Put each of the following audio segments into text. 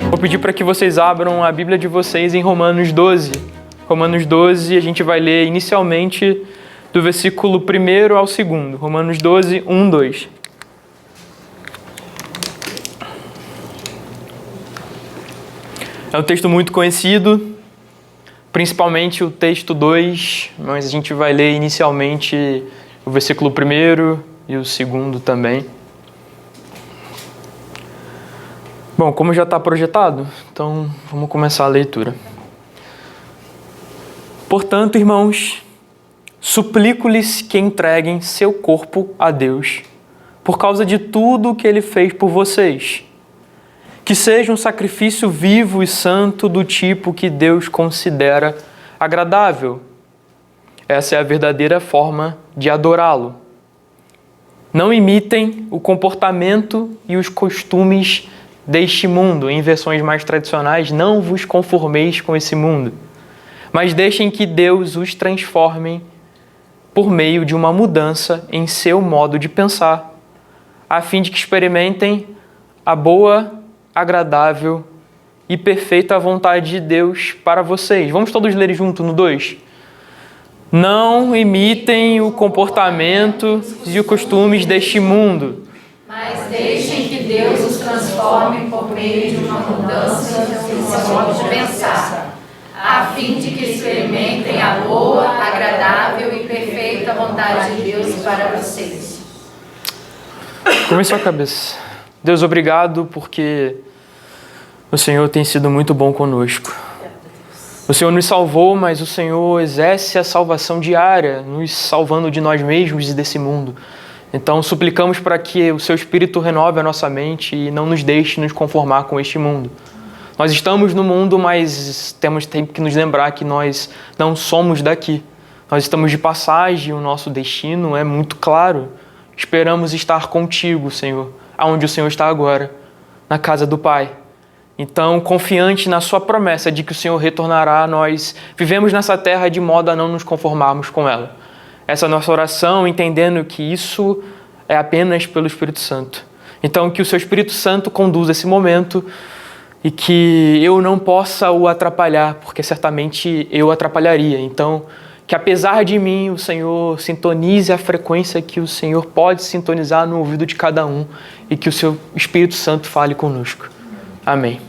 Vou pedir para que vocês abram a Bíblia de vocês em Romanos 12. Romanos 12, a gente vai ler inicialmente do versículo 1 ao 2. Romanos 12, 1, 2. É um texto muito conhecido, principalmente o texto 2, mas a gente vai ler inicialmente o versículo 1 e o 2 também. Bom, como já está projetado, então vamos começar a leitura. Portanto, irmãos, suplico-lhes que entreguem seu corpo a Deus, por causa de tudo o que Ele fez por vocês, que seja um sacrifício vivo e santo do tipo que Deus considera agradável. Essa é a verdadeira forma de adorá-lo. Não imitem o comportamento e os costumes deste mundo. Em versões mais tradicionais, não vos conformeis com esse mundo, mas deixem que Deus os transforme por meio de uma mudança em seu modo de pensar, a fim de que experimentem a boa, agradável e perfeita vontade de Deus para vocês. Vamos todos ler junto no 2. Não imitem o comportamento e os costumes deste mundo, mas deixem que Deus os transforme por meio de uma mudança em seu modo de pensar, a fim de que experimentem a boa, agradável e perfeita vontade de Deus para vocês. Curve sua cabeça. Deus, obrigado porque o Senhor tem sido muito bom conosco. O Senhor nos salvou, mas o Senhor exerce a salvação diária, nos salvando de nós mesmos e desse mundo. Então, suplicamos para que o Seu Espírito renove a nossa mente e não nos deixe nos conformar com este mundo. Nós estamos no mundo, mas temos que nos lembrar que nós não somos daqui. Nós estamos de passagem, o nosso destino é muito claro. Esperamos estar contigo, Senhor, aonde o Senhor está agora, na casa do Pai. Então, confiante na Sua promessa de que o Senhor retornará, nós vivemos nessa terra de modo a não nos conformarmos com ela. Essa é a nossa oração, entendendo que isso é apenas pelo Espírito Santo. Então, que o Seu Espírito Santo conduza esse momento e que eu não possa o atrapalhar, porque certamente eu atrapalharia. Então, que apesar de mim, o Senhor sintonize a frequência que o Senhor pode sintonizar no ouvido de cada um e que o Seu Espírito Santo fale conosco. Amém.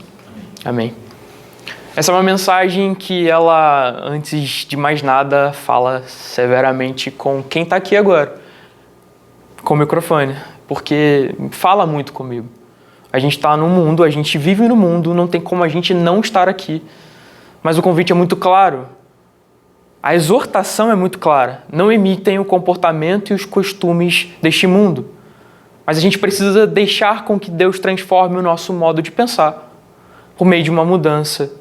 Amém. Essa é uma mensagem que ela, antes de mais nada, fala severamente com quem está aqui agora, com o microfone, porque fala muito comigo. A gente está no mundo, a gente vive no mundo, não tem como a gente não estar aqui. Mas o convite é muito claro. A exortação é muito clara. Não imitem o comportamento e os costumes deste mundo. Mas a gente precisa deixar com que Deus transforme o nosso modo de pensar por meio de uma mudança,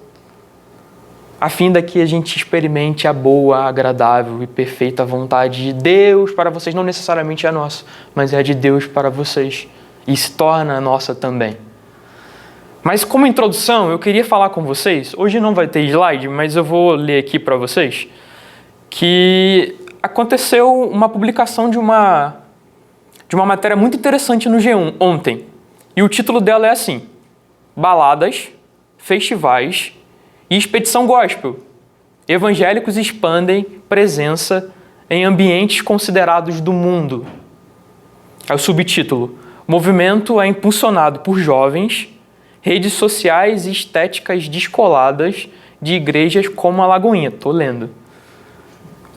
a fim de que a gente experimente a boa, agradável e perfeita vontade de Deus para vocês. Não necessariamente é a nossa, mas é a de Deus para vocês. E se torna a nossa também. Mas como introdução, eu queria falar com vocês, hoje não vai ter slide, mas eu vou ler aqui para vocês, que aconteceu uma publicação de uma matéria muito interessante no G1 ontem. E o título dela é assim: Baladas, festivais e expedição gospel. Evangélicos expandem presença em ambientes considerados do mundo. É o subtítulo: movimento é impulsionado por jovens, redes sociais e estéticas descoladas de igrejas como a Lagoinha. Estou lendo.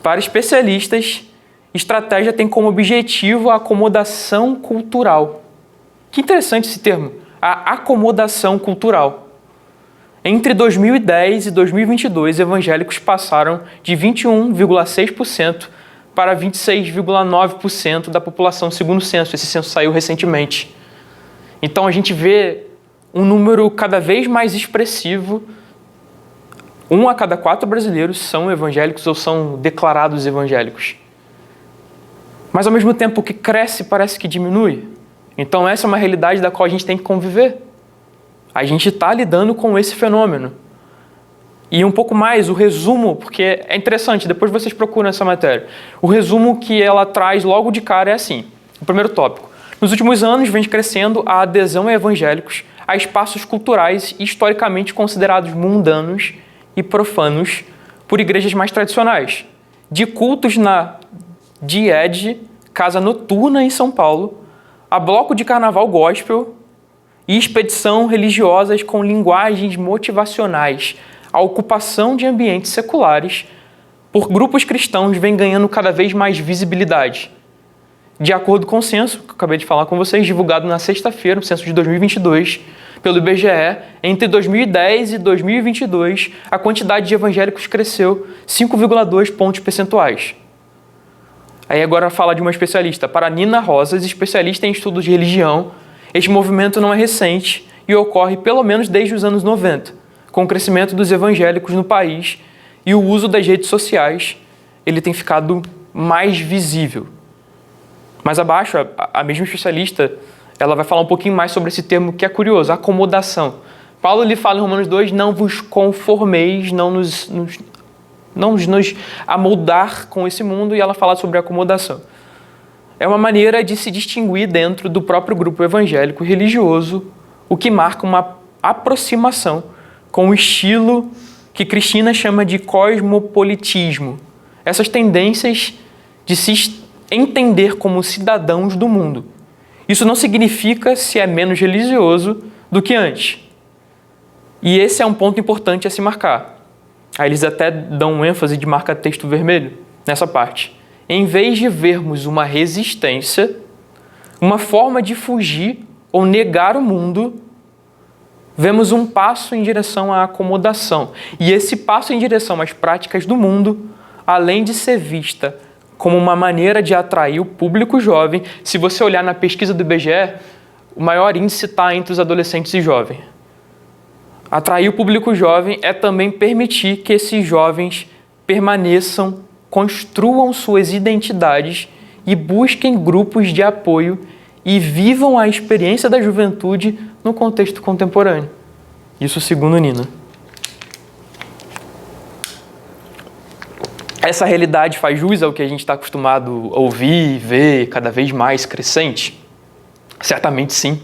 Para especialistas, estratégia tem como objetivo a acomodação cultural. Que interessante esse termo, a acomodação cultural. Entre 2010 e 2022, evangélicos passaram de 21,6% para 26,9% da população, segundo o censo. Esse censo saiu recentemente. Então a gente vê um número cada vez mais expressivo. 1 a cada 4 brasileiros são evangélicos ou são declarados evangélicos. Mas ao mesmo tempo, o que cresce parece que diminui. Então essa é uma realidade da qual a gente tem que conviver. A gente está lidando com esse fenômeno. E um pouco mais, o resumo, porque é interessante, depois vocês procuram essa matéria. O resumo que ela traz logo de cara é assim, o primeiro tópico. Nos últimos anos vem crescendo a adesão a evangélicos a espaços culturais historicamente considerados mundanos e profanos por igrejas mais tradicionais, de cultos na DIED, Casa Noturna em São Paulo, a bloco de carnaval gospel e expedição religiosas com linguagens motivacionais. A ocupação de ambientes seculares por grupos cristãos vem ganhando cada vez mais visibilidade. De acordo com o censo, que eu acabei de falar com vocês, divulgado na sexta-feira, o censo de 2022, pelo IBGE, entre 2010 e 2022, a quantidade de evangélicos cresceu 5,2 pontos percentuais. Aí agora fala de uma especialista. Para Nina Rosas, especialista em estudos de religião, este movimento não é recente e ocorre pelo menos desde os anos 90, com o crescimento dos evangélicos no país e o uso das redes sociais, ele tem ficado mais visível. Mais abaixo, a mesma especialista, ela vai falar um pouquinho mais sobre esse termo que é curioso, acomodação. Paulo lhe fala em Romanos 2, não vos conformeis, não nos amoldar com esse mundo, e ela fala sobre acomodação. É uma maneira de se distinguir dentro do próprio grupo evangélico religioso, o que marca uma aproximação com o estilo que Cristina chama de cosmopolitismo. Essas tendências de se entender como cidadãos do mundo. Isso não significa se é menos religioso do que antes. E esse é um ponto importante a se marcar. Aí eles até dão um ênfase de marca-texto vermelho nessa parte. Em vez de vermos uma resistência, uma forma de fugir ou negar o mundo, vemos um passo em direção à acomodação. E esse passo em direção às práticas do mundo, além de ser vista como uma maneira de atrair o público jovem, se você olhar na pesquisa do IBGE, o maior índice está entre os adolescentes e jovens. Atrair o público jovem é também permitir que esses jovens permaneçam, construam suas identidades e busquem grupos de apoio e vivam a experiência da juventude no contexto contemporâneo. Isso segundo Nina. Essa realidade faz jus ao que a gente está acostumado a ouvir, ver cada vez mais crescente? Certamente sim.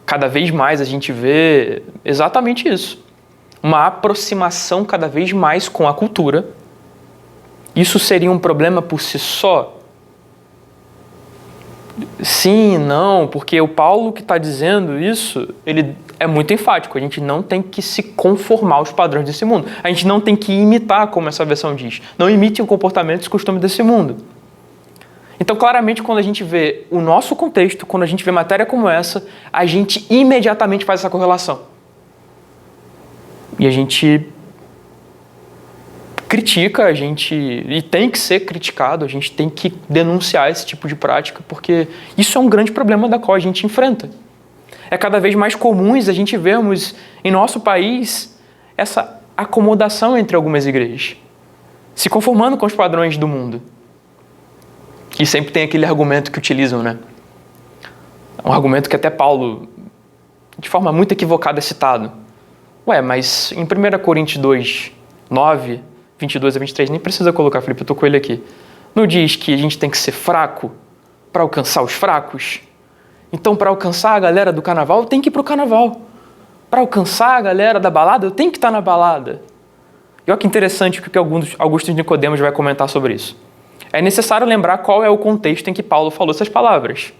Cada vez mais a gente vê exatamente isso. Uma aproximação cada vez mais com a cultura. Isso seria um problema por si só? Sim, não, porque o Paulo que está dizendo isso, ele é muito enfático. A gente não tem que se conformar aos padrões desse mundo. A gente não tem que imitar, como essa versão diz. Não imite o comportamento e os costumes desse mundo. Então, claramente, quando a gente vê o nosso contexto, quando a gente vê matéria como essa, a gente imediatamente faz essa correlação. E a gente critica, e tem que ser criticado, a gente tem que denunciar esse tipo de prática, porque isso é um grande problema da qual a gente enfrenta. É cada vez mais comum a gente vermos em nosso país essa acomodação entre algumas igrejas, se conformando com os padrões do mundo. E sempre tem aquele argumento que utilizam, né? Um argumento que até Paulo, de forma muito equivocada, é citado. Ué, mas em 1 Coríntios 2, 9, 22 a 23, nem precisa colocar, Felipe, eu estou com ele aqui. Não diz que a gente tem que ser fraco para alcançar os fracos? Então, para alcançar a galera do carnaval, eu tenho que ir para o carnaval. Para alcançar a galera da balada, eu tenho que estar na balada. E olha que interessante o que Augusto de Nicodemos vai comentar sobre isso. É necessário lembrar qual é o contexto em que Paulo falou essas palavras.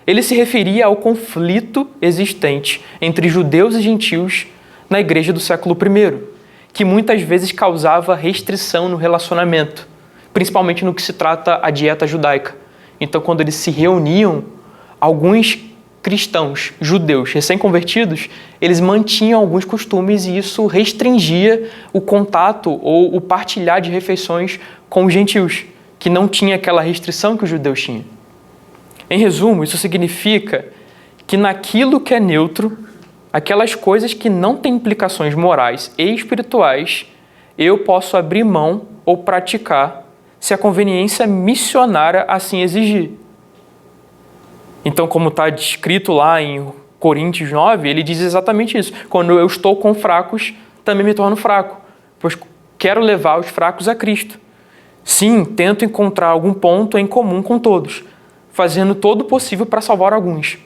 Ele se referia ao conflito existente entre judeus e gentios na igreja do século I, que muitas vezes causava restrição no relacionamento, principalmente no que se trata a dieta judaica. Então, quando eles se reuniam, alguns cristãos, judeus, recém-convertidos, eles mantinham alguns costumes e isso restringia o contato ou o partilhar de refeições com os gentios, que não tinha aquela restrição que os judeus tinham. Em resumo, isso significa que naquilo que é neutro, aquelas coisas que não têm implicações morais e espirituais, eu posso abrir mão ou praticar se a conveniência missionária assim exigir. Então, como está descrito lá em Coríntios 9, ele diz exatamente isso. Quando eu estou com fracos, também me torno fraco. pois quero levar os fracos a Cristo. Sim, tento encontrar algum ponto em comum com todos, fazendo todo o possível para salvar alguns.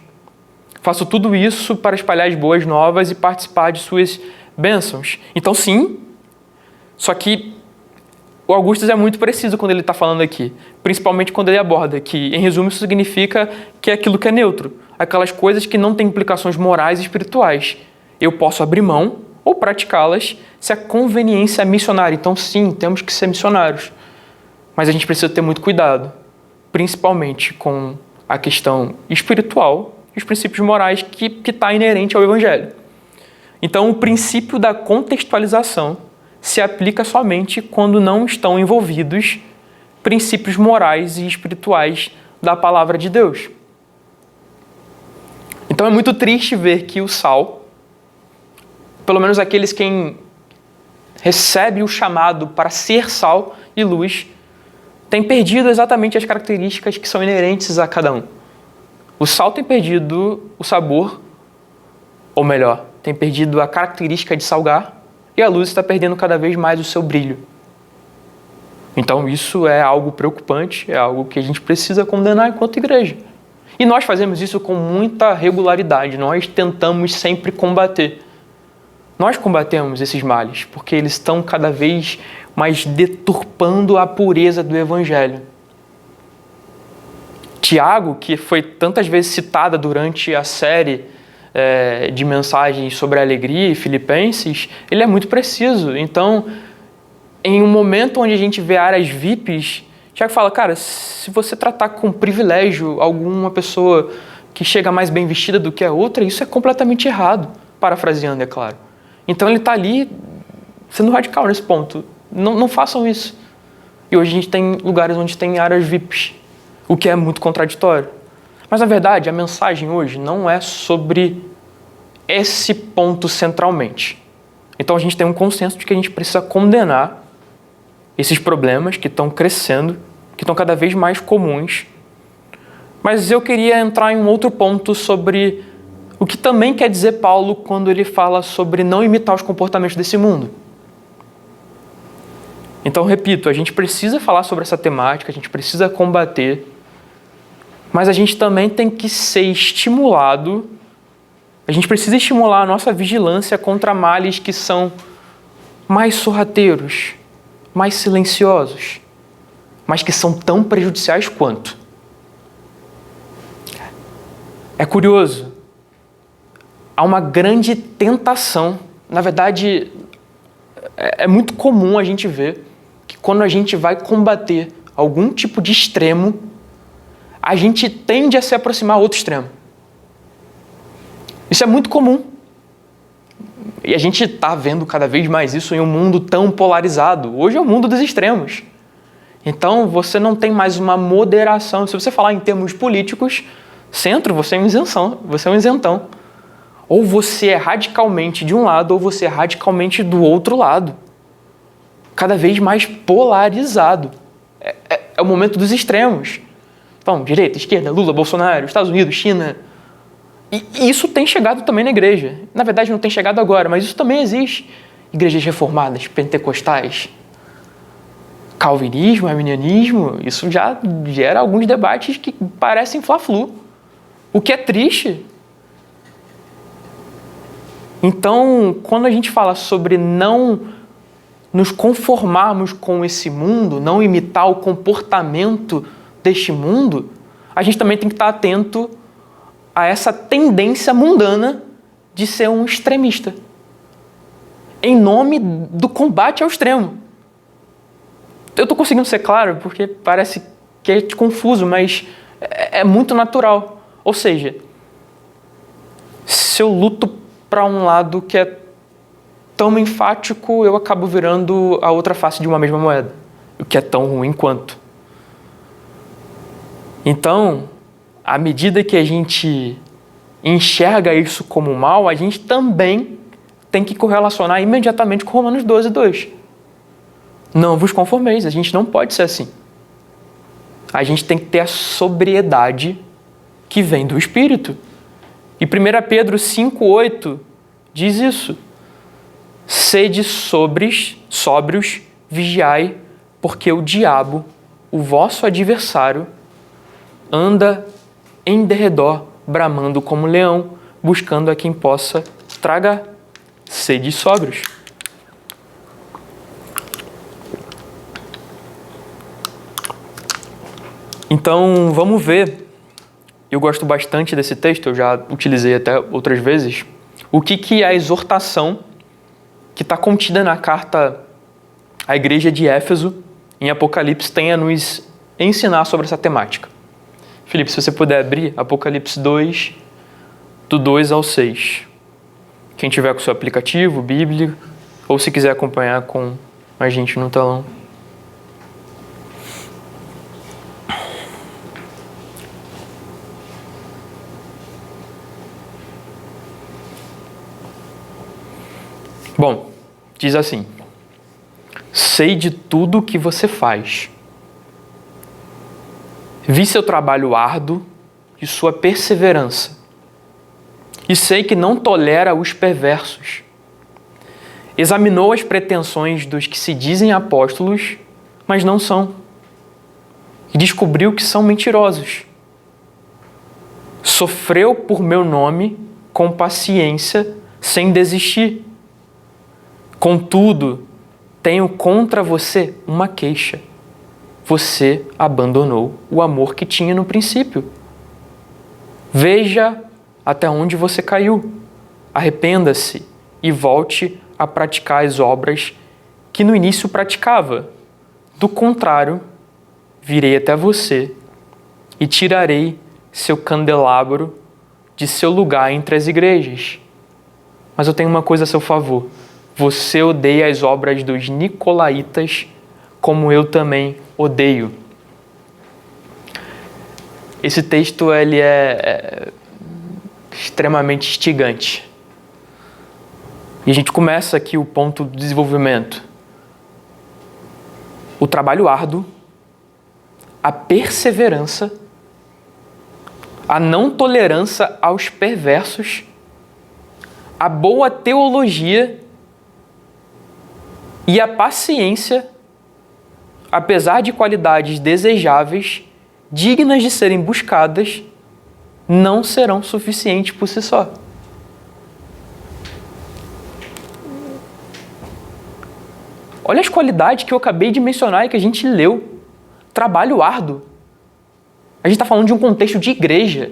Faço tudo isso para espalhar as boas novas e participar de suas bênçãos. Então, sim, só que o Augustus é muito preciso quando ele está falando aqui, principalmente quando ele aborda que, em resumo, isso significa que é aquilo que é neutro, aquelas coisas que não têm implicações morais e espirituais. Eu posso abrir mão ou praticá-las se a conveniência é missionária. Então, sim, temos que ser missionários. Mas a gente precisa ter muito cuidado, principalmente com a questão espiritual e os princípios morais que está inerente ao Evangelho. Então, o princípio da contextualização se aplica somente quando não estão envolvidos princípios morais e espirituais da palavra de Deus. Então, é muito triste ver que o sal, pelo menos aqueles quem recebe o chamado para ser sal e luz, tem perdido exatamente as características que são inerentes a cada um. O sal tem perdido o sabor, ou melhor, tem perdido a característica de salgar, e a luz está perdendo cada vez mais o seu brilho. Então isso é algo preocupante, é algo que a gente precisa condenar enquanto igreja. E nós fazemos isso com muita regularidade, nós tentamos sempre combater. Nós combatemos esses males, porque eles estão cada vez mais deturpando a pureza do Evangelho. Tiago, que foi tantas vezes citada durante a série de mensagens sobre a alegria e Filipenses, ele é muito preciso. Então, em um momento onde a gente vê áreas VIPs, Tiago fala, cara, se você tratar com privilégio alguma pessoa que chega mais bem vestida do que a outra, isso é completamente errado, parafraseando, é claro. Então ele está ali sendo radical nesse ponto. Não façam isso. E hoje a gente tem lugares onde tem áreas VIPs, o que é muito contraditório. Mas, na verdade, a mensagem hoje não é sobre esse ponto centralmente. Então a gente tem um consenso de que a gente precisa condenar esses problemas que estão crescendo, que estão cada vez mais comuns. Mas eu queria entrar em um outro ponto sobre o que também quer dizer Paulo quando ele fala sobre não imitar os comportamentos desse mundo. Então, repito, a gente precisa falar sobre essa temática, a gente precisa combater, mas a gente também tem que ser estimulado, a gente precisa estimular a nossa vigilância contra males que são mais sorrateiros, mais silenciosos, mas que são tão prejudiciais quanto. É curioso, há uma grande tentação, na verdade, é muito comum a gente ver que quando a gente vai combater algum tipo de extremo, a gente tende a se aproximar a outro extremo. Isso é muito comum. E a gente está vendo cada vez mais isso em um mundo tão polarizado. Hoje é o mundo dos extremos. Então, você não tem mais uma moderação. Se você falar em termos políticos, centro, você é um isentão. Ou você é radicalmente de um lado, ou você é radicalmente do outro lado. Cada vez mais polarizado. É o momento dos extremos. Então, direita, esquerda, Lula, Bolsonaro, Estados Unidos, China. E isso tem chegado também na igreja. Na verdade, não tem chegado agora, mas isso também existe. Igrejas reformadas, pentecostais, calvinismo, arminianismo, isso já gera alguns debates que parecem fla-flu. O que é triste. Então, quando a gente fala sobre não nos conformarmos com esse mundo, não imitar o comportamento deste mundo, a gente também tem que estar atento a essa tendência mundana de ser um extremista, em nome do combate ao extremo. Eu estou conseguindo ser claro porque parece que é confuso, mas é muito natural. Ou seja, se eu luto para um lado que é tão enfático, eu acabo virando a outra face de uma mesma moeda, o que é tão ruim quanto. Então, à medida que a gente enxerga isso como mal, a gente também tem que correlacionar imediatamente com Romanos 12:2. Não vos conformeis, a gente não pode ser assim. A gente tem que ter a sobriedade que vem do Espírito. E 1 Pedro 5:8 diz isso. Sede sóbrios sóbrios, vigiai, porque o diabo, o vosso adversário, anda em derredor, bramando como leão, buscando a quem possa tragar. Sede sóbrios. Então, vamos ver. Eu gosto bastante desse texto, eu já utilizei até outras vezes. O que é a exortação que está contida na carta à igreja de Éfeso, em Apocalipse, tem a nos ensinar sobre essa temática. Felipe, se você puder abrir Apocalipse 2, do 2 ao 6. Quem tiver com o seu aplicativo, Bíblia, ou se quiser acompanhar com a gente no telão. Bom, diz assim: sei de tudo o que você faz. Vi seu trabalho árduo e sua perseverança. E sei que não tolera os perversos. Examinou as pretensões dos que se dizem apóstolos, mas não são. E descobriu que são mentirosos. Sofreu por meu nome com paciência, sem desistir. Contudo, tenho contra você uma queixa. Você abandonou o amor que tinha no princípio. Veja até onde você caiu. Arrependa-se e volte a praticar as obras que no início praticava. Do contrário, virei até você e tirarei seu candelabro de seu lugar entre as igrejas. Mas eu tenho uma coisa a seu favor. Você odeia as obras dos nicolaítas, como eu também odeio. Esse texto ele é extremamente instigante. E a gente começa aqui o ponto do desenvolvimento. O trabalho árduo, a perseverança, a não tolerância aos perversos, a boa teologia e a paciência, apesar de qualidades desejáveis, dignas de serem buscadas, não serão suficientes por si só. Olha as qualidades que eu acabei de mencionar e que a gente leu. Trabalho árduo. A gente está falando de um contexto de igreja.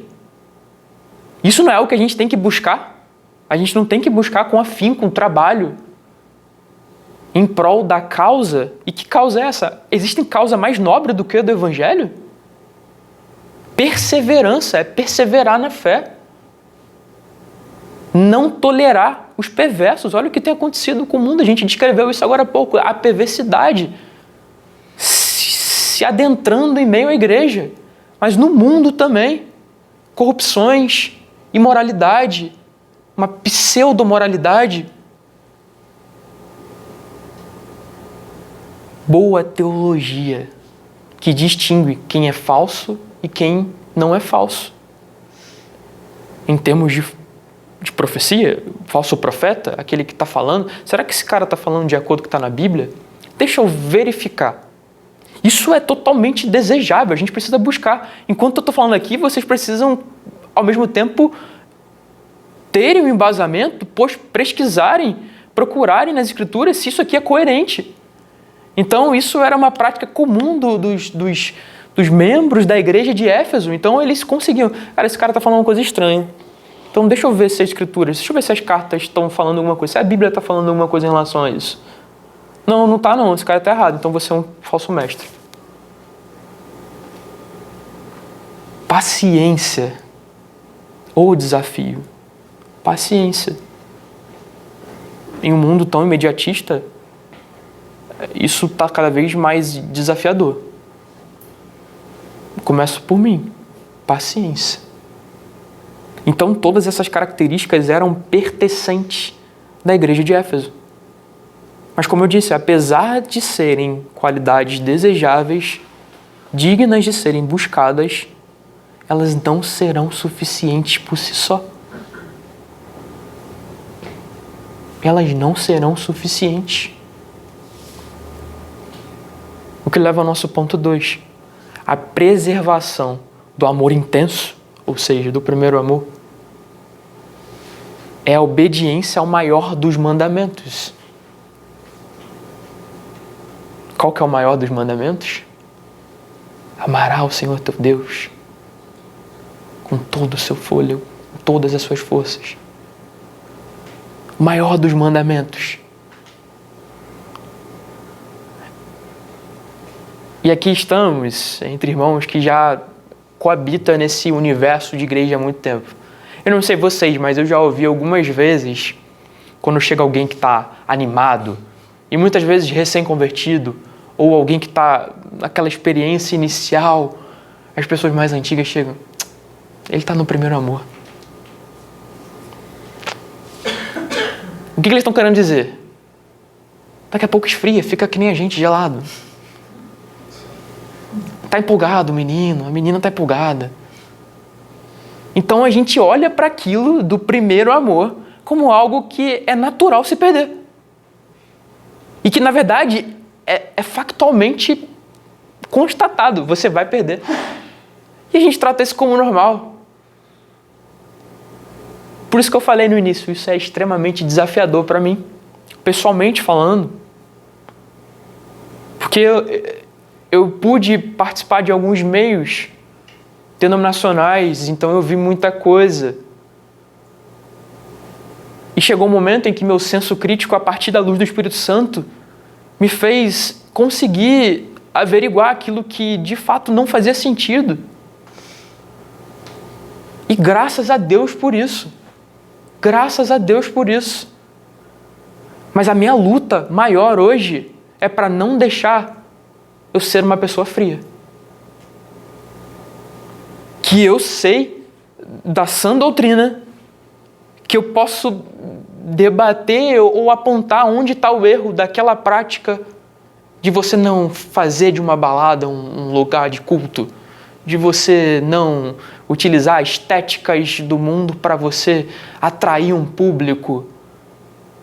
Isso não é o que a gente tem que buscar? A gente não tem que buscar com afinco, com trabalho, em prol da causa? E que causa é essa? Existe causa mais nobre do que a do Evangelho? Perseverança, é perseverar na fé. Não tolerar os perversos. Olha o que tem acontecido com o mundo. A gente descreveu isso agora há pouco. A perversidade se adentrando em meio à igreja. Mas no mundo também. Corrupções, imoralidade, uma pseudo-moralidade. Boa teologia que distingue quem é falso e quem não é falso. Em termos de profecia, falso profeta, aquele que está falando, será que esse cara está falando de acordo com o que está na Bíblia? Deixa eu verificar. Isso é totalmente desejável, a gente precisa buscar. Enquanto eu estou falando aqui, vocês precisam, ao mesmo tempo, terem um embasamento, pesquisarem, procurarem nas Escrituras se isso aqui é coerente. Então, isso era uma prática comum dos membros da igreja de Éfeso. Então, eles conseguiam. Cara, esse cara está falando uma coisa estranha. Então, deixa eu ver se as escrituras, deixa eu ver se as cartas estão falando alguma coisa, se a Bíblia está falando alguma coisa em relação a isso. Não, não está não, esse cara está errado, então você é um falso mestre. Paciência. Ou desafio. Paciência. Em um mundo tão imediatista, isso está cada vez mais desafiador. Começo por mim. Paciência. Então, todas essas características eram pertencentes da igreja de Éfeso. Mas, como eu disse, apesar de serem qualidades desejáveis, dignas de serem buscadas, elas não serão suficientes por si só. Elas não serão suficientes. O que leva ao nosso ponto 2. A preservação do amor intenso, ou seja, do primeiro amor, é a obediência ao maior dos mandamentos. Qual que é o maior dos mandamentos? Amará o Senhor teu Deus com todo o seu fôlego, com todas as suas forças. O maior dos mandamentos. E aqui estamos, entre irmãos que já coabitam nesse universo de igreja há muito tempo. Eu não sei vocês, mas eu já ouvi algumas vezes, quando chega alguém que está animado, e muitas vezes recém-convertido, ou alguém que está naquela experiência inicial, as pessoas mais antigas chegam, ele está no primeiro amor. O que eles estão querendo dizer? Daqui a pouco esfria, fica que nem a gente, gelado. Está empolgado o menino, a menina está empolgada. Então a gente olha para aquilo do primeiro amor como algo que é natural se perder. E que, na verdade, é factualmente constatado, você vai perder. E a gente trata isso como normal. Por isso que eu falei no início, isso é extremamente desafiador para mim, pessoalmente falando. Porque eu pude participar de alguns meios denominacionais, então eu vi muita coisa. E chegou um momento em que meu senso crítico, a partir da luz do Espírito Santo, me fez conseguir averiguar aquilo que de fato não fazia sentido. E graças a Deus por isso. Graças a Deus por isso. Mas a minha luta maior hoje é para não deixar eu ser uma pessoa fria. Que eu sei da sã doutrina, que eu posso debater ou apontar onde está o erro daquela prática de você não fazer de uma balada um lugar de culto, de você não utilizar estéticas do mundo para você atrair um público.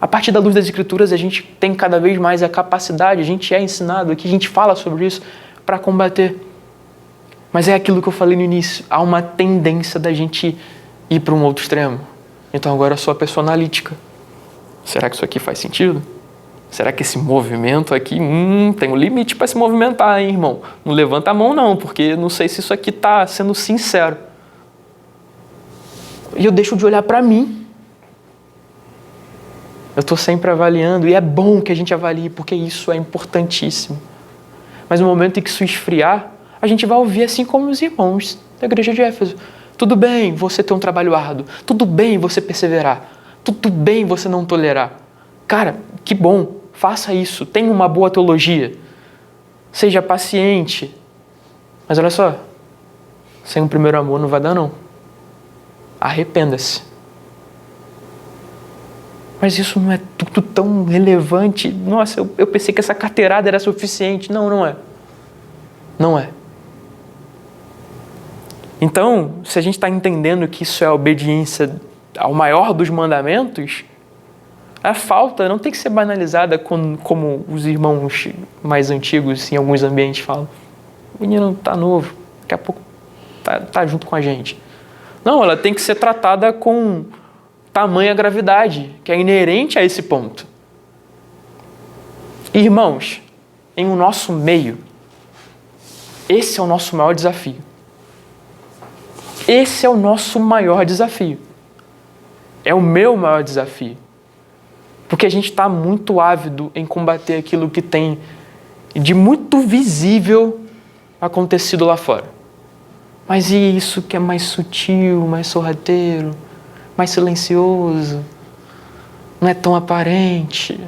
A partir da luz das Escrituras, a gente tem cada vez mais a capacidade, a gente é ensinado aqui, a gente fala sobre isso para combater. Mas é aquilo que eu falei no início, há uma tendência da gente ir para um outro extremo. Então agora eu sou a pessoa analítica. Será que isso aqui faz sentido? Será que esse movimento aqui, tem um limite para se movimentar, hein, irmão? Não levanta a mão não, porque não sei se isso aqui está sendo sincero. E eu deixo de olhar para mim. Eu estou sempre avaliando, e é bom que a gente avalie, porque isso é importantíssimo. Mas no momento em que isso esfriar, a gente vai ouvir assim como os irmãos da igreja de Éfeso. Tudo bem você ter um trabalho árduo, tudo bem você perseverar, tudo bem você não tolerar. Cara, que bom, faça isso, tenha uma boa teologia, seja paciente. Mas olha só, sem um primeiro amor não vai dar não. Arrependa-se. Mas isso não é tudo tão relevante. Nossa, eu pensei que essa carteirada era suficiente. Não, não é. Não é. Então, se a gente está entendendo que isso é a obediência ao maior dos mandamentos, a falta não tem que ser banalizada como os irmãos mais antigos em alguns ambientes falam. O menino está novo, daqui a pouco tá junto com a gente. Não, ela tem que ser tratada com tamanha gravidade, que é inerente a esse ponto. Irmãos, em o nosso meio, esse é o nosso maior desafio. Esse é o nosso maior desafio. É o meu maior desafio. Porque a gente está muito ávido em combater aquilo que tem de muito visível acontecido lá fora. Mas e isso que é mais sutil, mais sorrateiro, mais silencioso, não é tão aparente?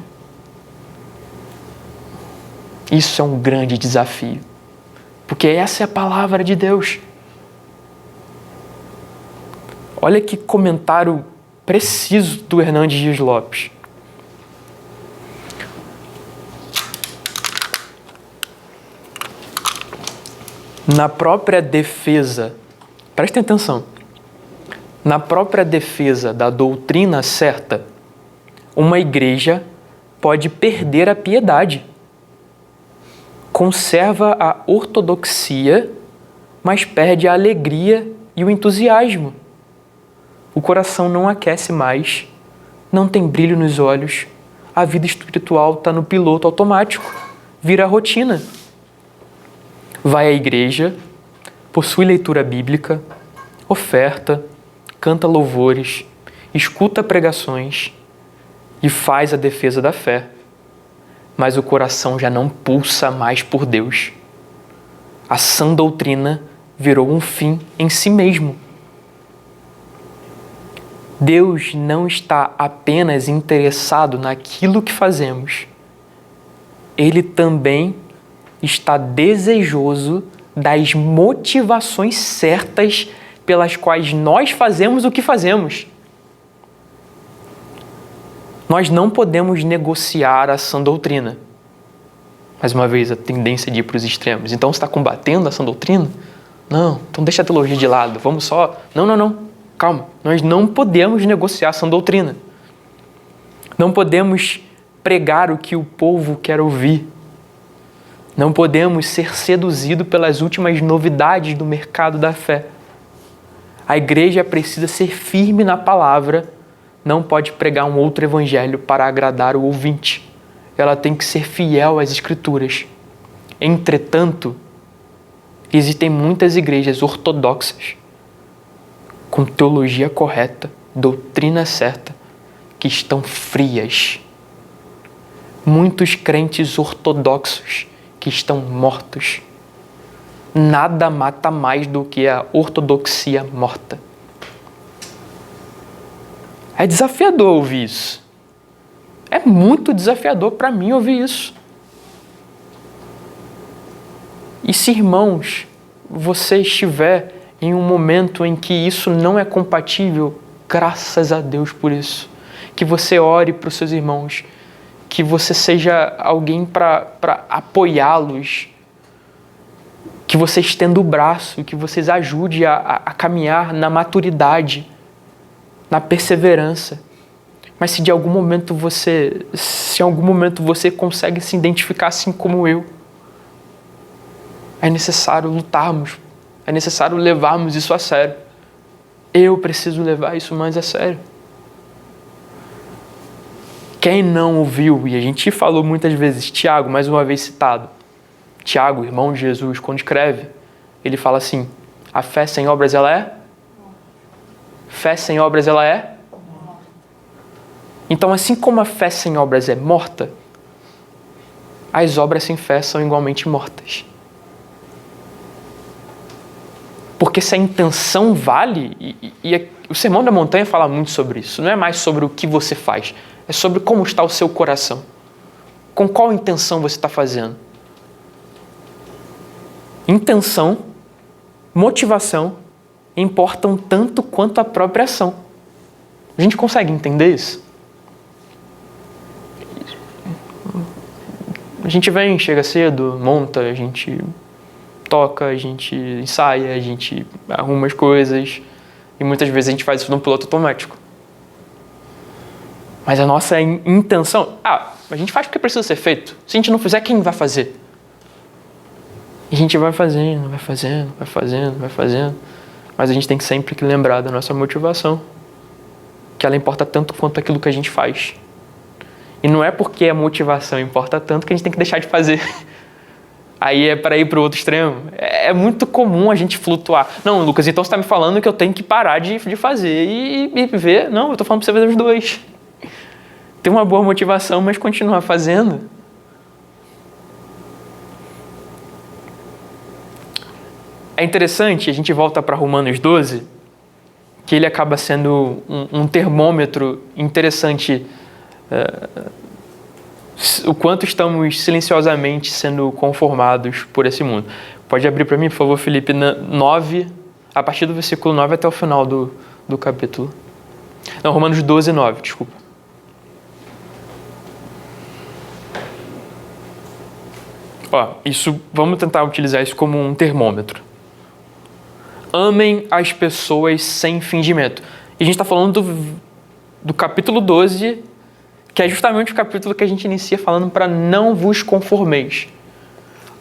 Isso é um grande desafio. Porque essa é a palavra de Deus. Olha que comentário preciso do Hernandes Dias Lopes. Na própria defesa, prestem atenção, na própria defesa da doutrina certa, uma igreja pode perder a piedade. conserva a ortodoxia, mas perde a alegria e o entusiasmo. O coração não aquece mais, não tem brilho nos olhos, a vida espiritual está no piloto automático, vira rotina. Vai à igreja, possui leitura bíblica, oferta, canta louvores, escuta pregações e faz a defesa da fé. Mas o coração já não pulsa mais por Deus. A sã doutrina virou um fim em si mesmo. Deus não está apenas interessado naquilo que fazemos. Ele também está desejoso das motivações certas pelas quais nós fazemos o que fazemos. Nós não podemos negociar a sã doutrina. Mais uma vez, a tendência de ir para os extremos. Então, você está combatendo a sã doutrina? Não, então deixa a teologia de lado. Vamos só... Não. Calma. Nós não podemos negociar a sã doutrina. Não podemos pregar o que o povo quer ouvir. Não podemos ser seduzidos pelas últimas novidades do mercado da fé. A igreja precisa ser firme na palavra, não pode pregar um outro evangelho para agradar o ouvinte. Ela tem que ser fiel às Escrituras. Entretanto, existem muitas igrejas ortodoxas, com teologia correta, doutrina certa, que estão frias. Muitos crentes ortodoxos que estão mortos. Nada mata mais do que a ortodoxia morta. É desafiador ouvir isso. É muito desafiador para mim ouvir isso. E se, irmãos, você estiver em um momento em que isso não é compatível, graças a Deus por isso. Que você ore para os seus irmãos, que você seja alguém para apoiá-los, que você estenda o braço, que vocês ajudem a caminhar na maturidade, na perseverança. Mas se em algum momento você consegue se identificar assim como eu, é necessário lutarmos, é necessário levarmos isso a sério. Eu preciso levar isso mais a sério. Quem não ouviu, e a gente falou muitas vezes, Tiago, mais uma vez citado, Tiago, irmão de Jesus, quando escreve, ele fala assim, a fé sem obras ela é? Fé sem obras ela é? Então, assim como a fé sem obras é morta, as obras sem fé são igualmente mortas. Porque se a intenção vale, e o Sermão da Montanha fala muito sobre isso, não é mais sobre o que você faz, é sobre como está o seu coração. Com qual intenção você está fazendo. Intenção, motivação, importam tanto quanto a própria ação. A gente consegue entender isso? A gente vem, chega cedo, monta, a gente toca, a gente ensaia, a gente arruma as coisas e muitas vezes a gente faz isso num piloto automático. Mas a nossa intenção... a gente faz porque precisa ser feito. Se a gente não fizer, quem vai fazer? E a gente vai fazendo. Mas a gente tem sempre que lembrar da nossa motivação. Que ela importa tanto quanto aquilo que a gente faz. E não é porque a motivação importa tanto que a gente tem que deixar de fazer. Aí é para ir para o outro extremo. É muito comum a gente flutuar. Não, Lucas, então você está me falando que eu tenho que parar de fazer e ver. Não, eu estou falando para você fazer os dois. Ter uma boa motivação, mas continuar fazendo. É interessante, a gente volta para Romanos 12, que ele acaba sendo um termômetro interessante, o quanto estamos silenciosamente sendo conformados por esse mundo. Pode abrir para mim, por favor, Felipe, 9, a partir do versículo 9 até o final do capítulo. Não, Romanos 12, 9, desculpa. Vamos tentar utilizar isso como um termômetro. Amem as pessoas sem fingimento. E a gente está falando do capítulo 12, que é justamente o capítulo que a gente inicia falando para não vos conformeis.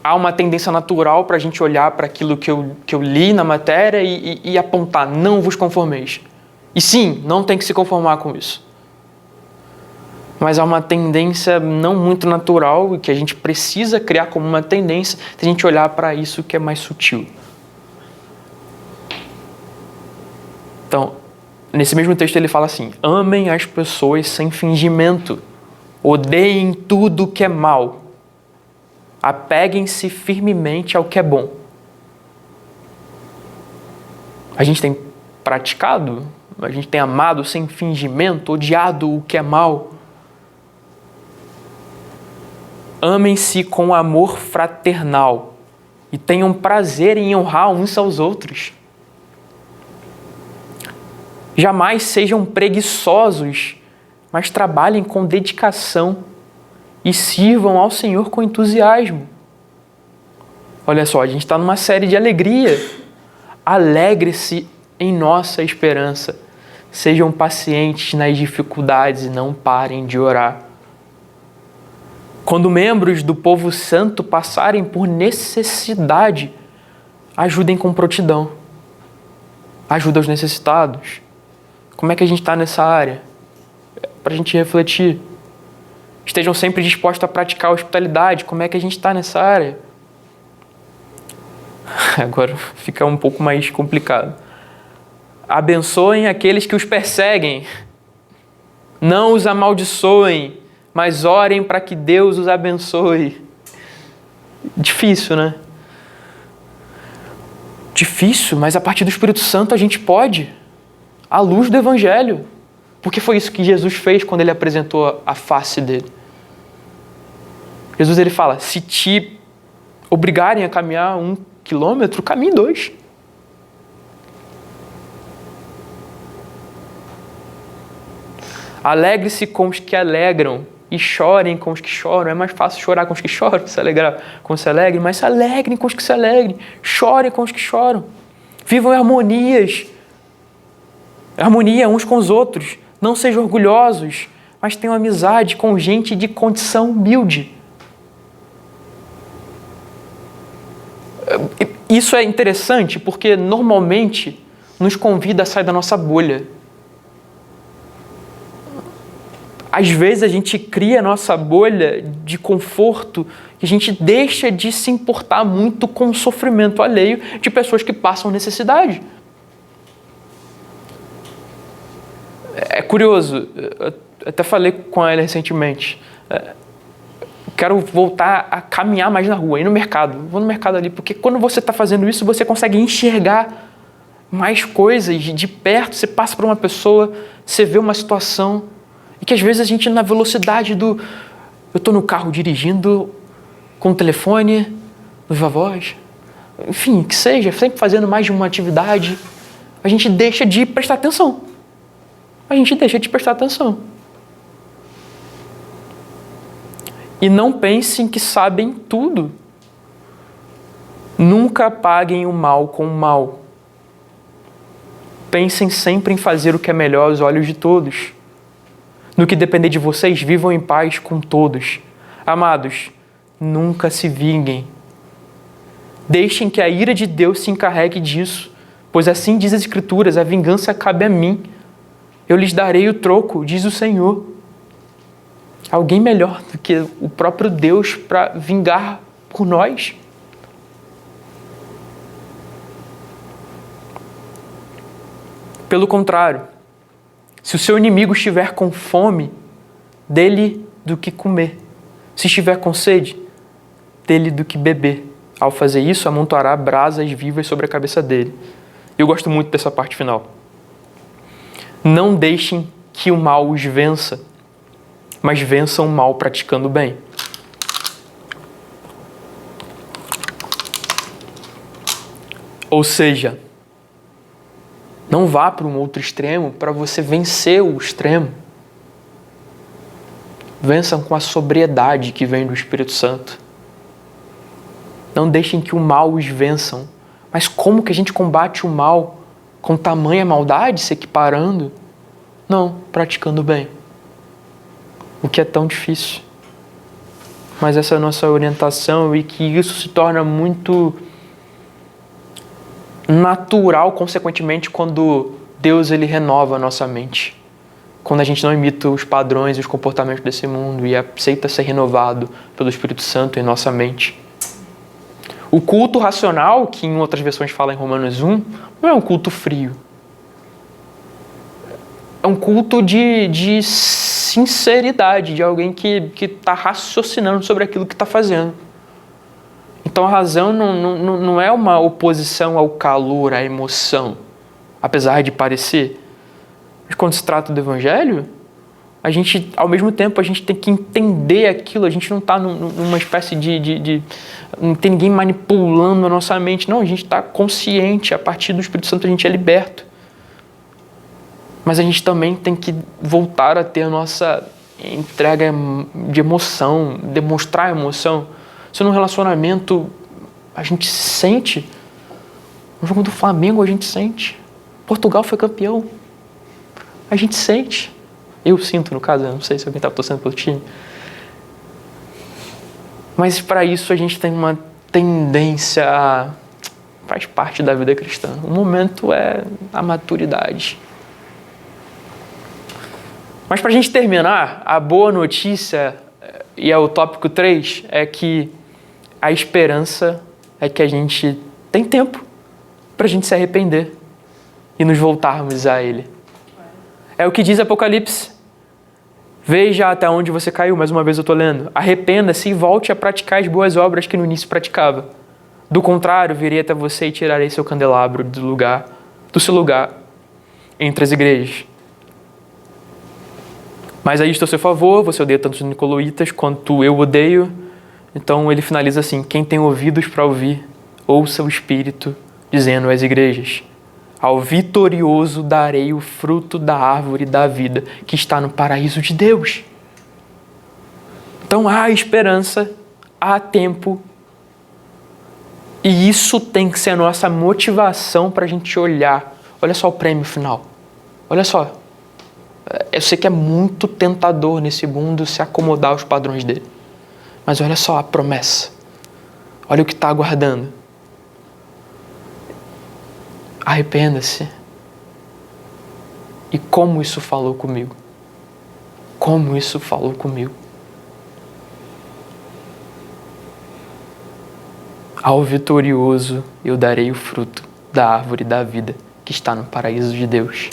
há uma tendência natural para a gente olhar para aquilo que eu li na matéria e apontar, não vos conformeis. E sim, não tem que se conformar com isso. Mas há uma tendência não muito natural e que a gente precisa criar como uma tendência de a gente olhar para isso que é mais sutil. Então, nesse mesmo texto ele fala assim, amem as pessoas sem fingimento, odeiem tudo que é mal, apeguem-se firmemente ao que é bom. A gente tem praticado, a gente tem amado sem fingimento, odiado o que é mal. Amem-se com amor fraternal e tenham prazer em honrar uns aos outros. Jamais sejam preguiçosos, mas trabalhem com dedicação e sirvam ao Senhor com entusiasmo. Olha só, a gente está numa série de alegria. Alegre-se em nossa esperança. Sejam pacientes nas dificuldades e não parem de orar. Quando membros do povo santo passarem por necessidade, ajudem com prontidão. Ajuda os necessitados. Como é que a gente está nessa área? Para a gente refletir. Estejam sempre dispostos a praticar a hospitalidade. Como é que a gente está nessa área? Agora fica um pouco mais complicado. Abençoem aqueles que os perseguem. Não os amaldiçoem, mas orem para que Deus os abençoe. Difícil, né? Difícil, mas a partir do Espírito Santo a gente pode. À luz do Evangelho. Porque foi isso que Jesus fez quando ele apresentou a face dele. Jesus ele fala, se te obrigarem a caminhar 1 quilômetro, caminhe 2. Alegre-se com os que alegram e chorem com os que choram. É mais fácil chorar com os que choram, se alegrar com os que se alegrem, mas se alegrem com os que se alegrem. Chorem com os que choram. Vivam em harmonias. Harmonia uns com os outros. Não sejam orgulhosos, mas tenham amizade com gente de condição humilde. Isso é interessante porque normalmente nos convida a sair da nossa bolha. Às vezes a gente cria a nossa bolha de conforto e a gente deixa de se importar muito com o sofrimento alheio de pessoas que passam necessidade. É curioso, eu até falei com ela recentemente, quero voltar a caminhar mais na rua, ir no mercado, vou no mercado ali, porque quando você está fazendo isso, você consegue enxergar mais coisas de perto, você passa por uma pessoa, você vê uma situação, e que às vezes a gente na velocidade do... Eu estou no carro dirigindo, com o telefone, no viva voz, enfim, que seja, sempre fazendo mais de uma atividade, a gente deixa de prestar atenção. A gente deixa de prestar atenção. E não pensem que sabem tudo. Nunca paguem o mal com o mal. Pensem sempre em fazer o que é melhor aos olhos de todos. No que depender de vocês, vivam em paz com todos. Amados, nunca se vinguem. Deixem que a ira de Deus se encarregue disso, pois assim diz as Escrituras, a vingança cabe a mim. Eu lhes darei o troco, diz o Senhor. Alguém melhor do que o próprio Deus para vingar por nós? Pelo contrário, se o seu inimigo estiver com fome, dê-lhe do que comer. Se estiver com sede, dê-lhe do que beber. Ao fazer isso, amontoará brasas vivas sobre a cabeça dele. Eu gosto muito dessa parte final. Não deixem que o mal os vença, mas vençam o mal praticando o bem. Ou seja, não vá para um outro extremo para você vencer o extremo. Vençam com a sobriedade que vem do Espírito Santo. Não deixem que o mal os vençam. Mas como que a gente combate o mal? Com tamanha maldade, se equiparando? Não, praticando bem. O que é tão difícil. mas essa é a nossa orientação, e que isso se torna muito natural, consequentemente, quando Deus ele renova a nossa mente. Quando a gente não imita os padrões e os comportamentos desse mundo e aceita ser renovado pelo Espírito Santo em nossa mente. O culto racional, que em outras versões fala em Romanos 1, não é um culto frio. É um culto de sinceridade, de alguém que está raciocinando sobre aquilo que está fazendo. Então a razão não é uma oposição ao calor, à emoção, apesar de parecer. Mas quando se trata do Evangelho, a gente, ao mesmo tempo, a gente tem que entender aquilo. A gente não está numa espécie de... Não tem ninguém manipulando a nossa mente. Não, a gente está consciente. A partir do Espírito Santo a gente é liberto. Mas a gente também tem que voltar a ter a nossa entrega de emoção, demonstrar emoção. Se num relacionamento a gente sente, no jogo do Flamengo a gente sente, Portugal foi campeão, a gente sente. Eu sinto, no caso, eu não sei se alguém está torcendo pelo time. Mas para isso a gente tem uma tendência a... Faz parte da vida cristã. O momento é a maturidade. Mas para a gente terminar, a boa notícia, e é o tópico 3, é que a esperança é que a gente tem tempo para a gente se arrepender e nos voltarmos a Ele. É o que diz Apocalipse. Veja até onde você caiu, mais uma vez eu estou lendo. Arrependa-se e volte a praticar as boas obras que no início praticava. Do contrário, virei até você e tirarei seu candelabro do seu lugar entre as igrejas. Mas aí estou a seu favor, você odeia tanto os nicolaítas quanto eu odeio. Então ele finaliza assim: quem tem ouvidos para ouvir, ouça o Espírito dizendo às igrejas. Ao vitorioso darei o fruto da árvore da vida, que está no paraíso de Deus. Então há esperança, há tempo. E isso tem que ser a nossa motivação para a gente olhar. Olha só o prêmio final. Olha só. Eu sei que é muito tentador nesse mundo se acomodar aos padrões dele. Mas olha só a promessa. Olha o que está aguardando. Arrependa-se. E como isso falou comigo? Como isso falou comigo? Ao vitorioso eu darei o fruto da árvore da vida que está no paraíso de Deus.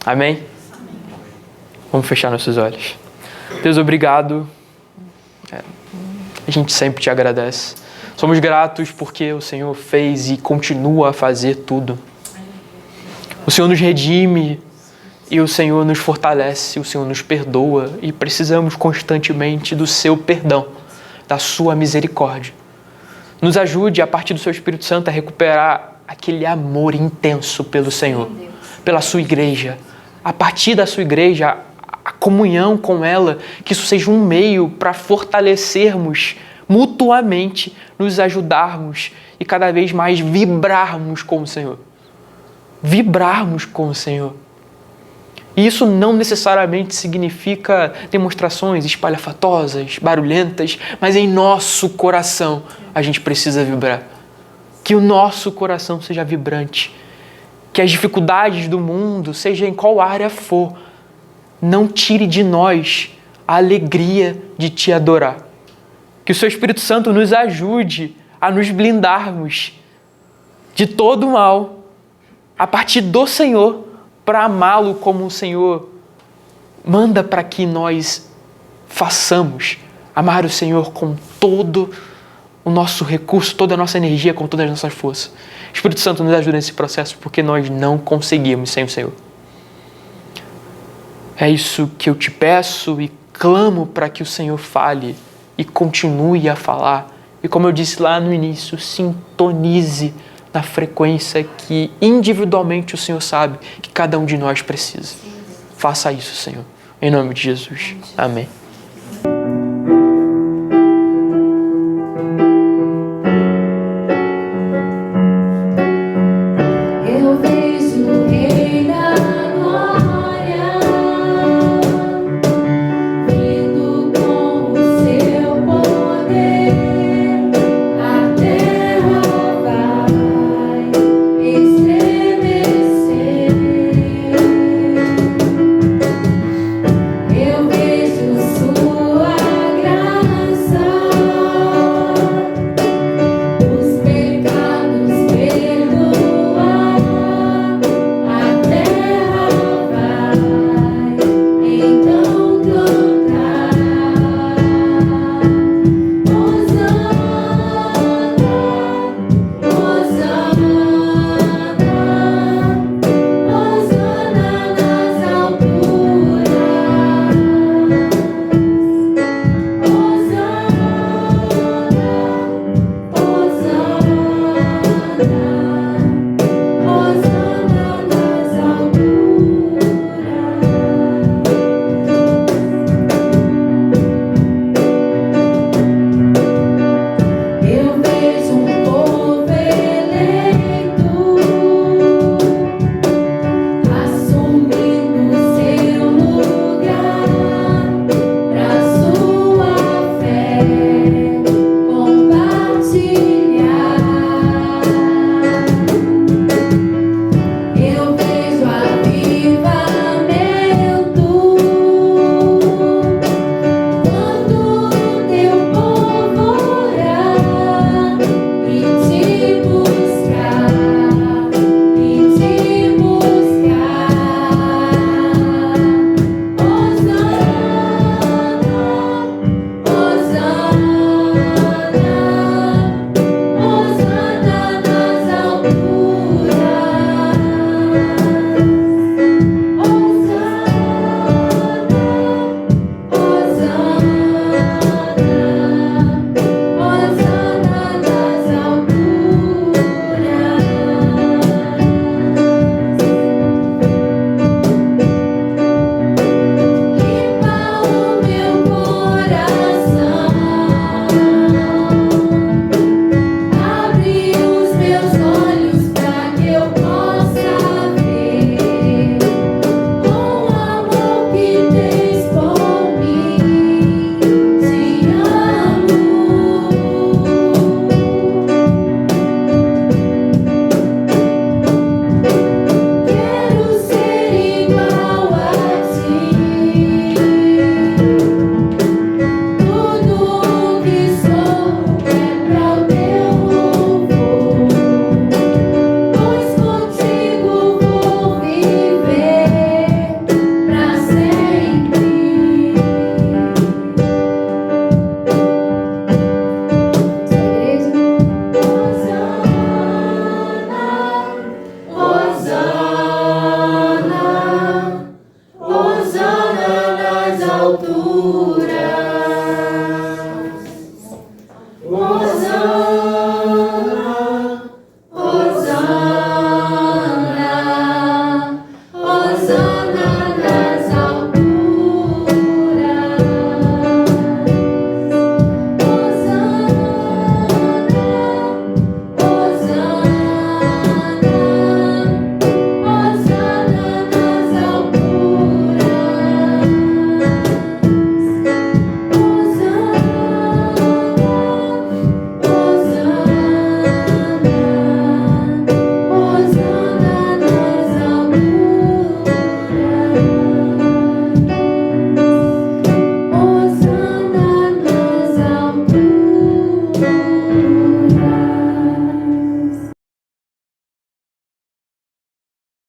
Amém? Vamos fechar nossos olhos. Deus, obrigado. A gente sempre te agradece. Somos gratos porque o Senhor fez e continua a fazer tudo. O Senhor nos redime e o Senhor nos fortalece, o Senhor nos perdoa e precisamos constantemente do seu perdão, da sua misericórdia. Nos ajude, a partir do seu Espírito Santo, a recuperar aquele amor intenso pelo Senhor, pela sua igreja. A partir da sua igreja, a comunhão com ela, que isso seja um meio para fortalecermos mutuamente, nos ajudarmos e cada vez mais vibrarmos com o Senhor. Vibrarmos com o Senhor. E isso não necessariamente significa demonstrações espalhafatosas, barulhentas, mas em nosso coração a gente precisa vibrar. Que o nosso coração seja vibrante. Que as dificuldades do mundo, seja em qual área for, não tire de nós a alegria de te adorar. Que o seu Espírito Santo nos ajude a nos blindarmos de todo o mal, a partir do Senhor, para amá-lo como o Senhor manda para que nós façamos. Amar o Senhor com todo o nosso recurso, toda a nossa energia, com todas as nossas forças. Espírito Santo, nos ajuda nesse processo, porque nós não conseguimos sem o Senhor. É isso que eu te peço e clamo para que o Senhor fale e continue a falar. E como eu disse lá no início, sintonize na frequência que individualmente o Senhor sabe que cada um de nós precisa. Faça isso, Senhor. Em nome de Jesus. Amém.